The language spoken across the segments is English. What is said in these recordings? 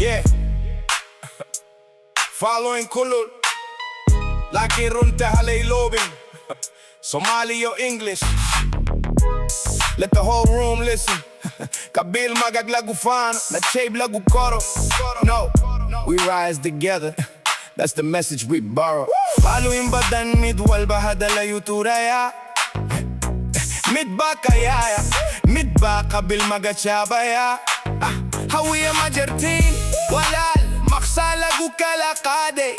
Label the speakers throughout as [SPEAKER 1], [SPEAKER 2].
[SPEAKER 1] Yeah. Following kulul laki runta halay lobing Somali or English. Let the whole room listen. Qabiil magag lagu fano, Nacayb lagu koro. No, we rise together. That's the message we borrow. Following badan midwal bahadala yuturaya. Midba kayaya, midba Qabiil magachabaya. Hawiya majartin, walal maksalagu kalakade.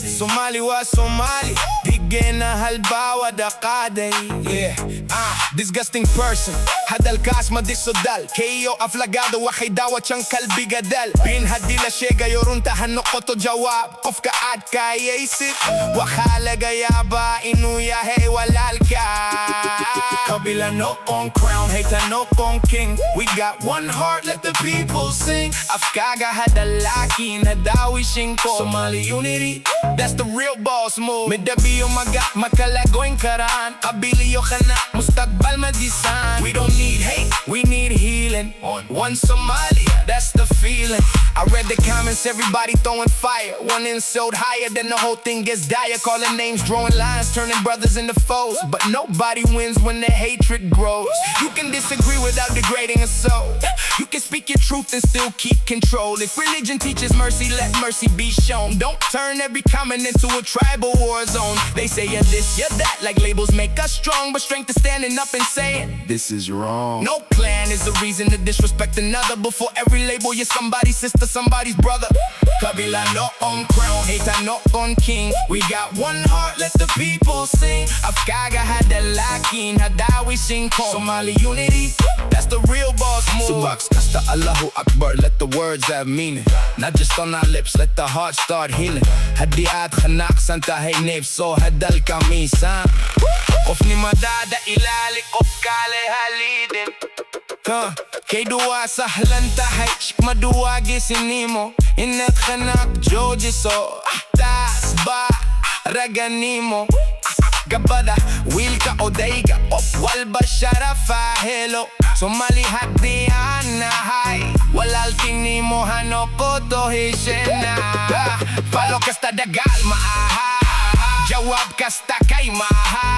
[SPEAKER 1] Somali wa Somali, bigena halbawa da Qaadin. Yeah, disgusting person. Hadal kas dhiso dal. Kayo aflagado waxay dawa siyang kalbigadal. Binhadila shega yoruntahan noqoto jawab. Qofka aad kayaysid waxalaga yaba inuya hey walalka. Qabiil noqon crown, hater noqon king. We got one heart, let the people sing. Afkaga hadalakin hadawishin ko. Somali Unity, that's the real boss move. Midabiyo makalagoing karaan. Qabiiliyo kana mustaqbal madisan. We don't need hate, we need healing. On one Somalia, that's the feeling. I read the comments, everybody throwing fire. One insult higher, then the whole thing gets dire. Calling names, drawing lines, turning brothers into foes. But nobody wins when the hatred grows. You can disagree without degrading a soul. You can speak your truth and still keep control. If religion teaches mercy, let mercy be shown. Don't turn every comment into a tribal war zone. They say you're this, you're that, like labels make us strong. But strength is standing up and saying, this is wrong. No clan is the reason to disrespect another. Before every label, you're somebody's sister, somebody's brother. Qabiil noqon crown, hater noqon king. We got one heart, let the people sing. Afkaga hadalakin hadawishin ko. Somali Unity, that's the real boss move. Subaks kasta Allahu Akbar, let the words have meaning. Not just on our lips, let the heart start healing. Hadiat khanak santa hay nave so hadal kamisan. Of ni madada ilali of kale halidin. Kay duwa sahlan tahay shikma duwa gisinimo. Inat khanak joji so tas ba raganimo. Gabada wilka odaiga of walba sharafa hello. Somali hati anahay walal tinimo hanokoto hishena. Falo kasta dagal maaha, jawab kasta kay maha.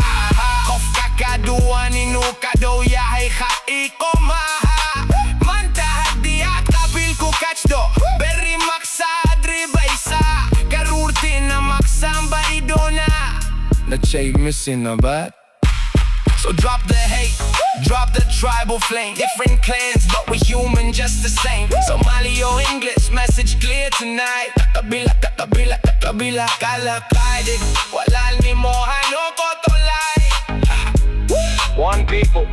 [SPEAKER 1] Kof kakaduan inuka do yahay khaiko maha. Manta hadi Qabiil ko kachdo berry maksa adribaysa. Karurti na maksamba idona. Nacayb missing nabad. So drop the hate, drop the tribal flame. Different clans, but we human just the same. Somali or English, message clear tonight. Qabiil, Qabiil, Qabiil, kalakadig. Walal ni mo hanokoto lai. One people,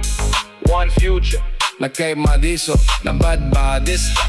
[SPEAKER 1] one future. Nacayb dhiso, nabad dhista.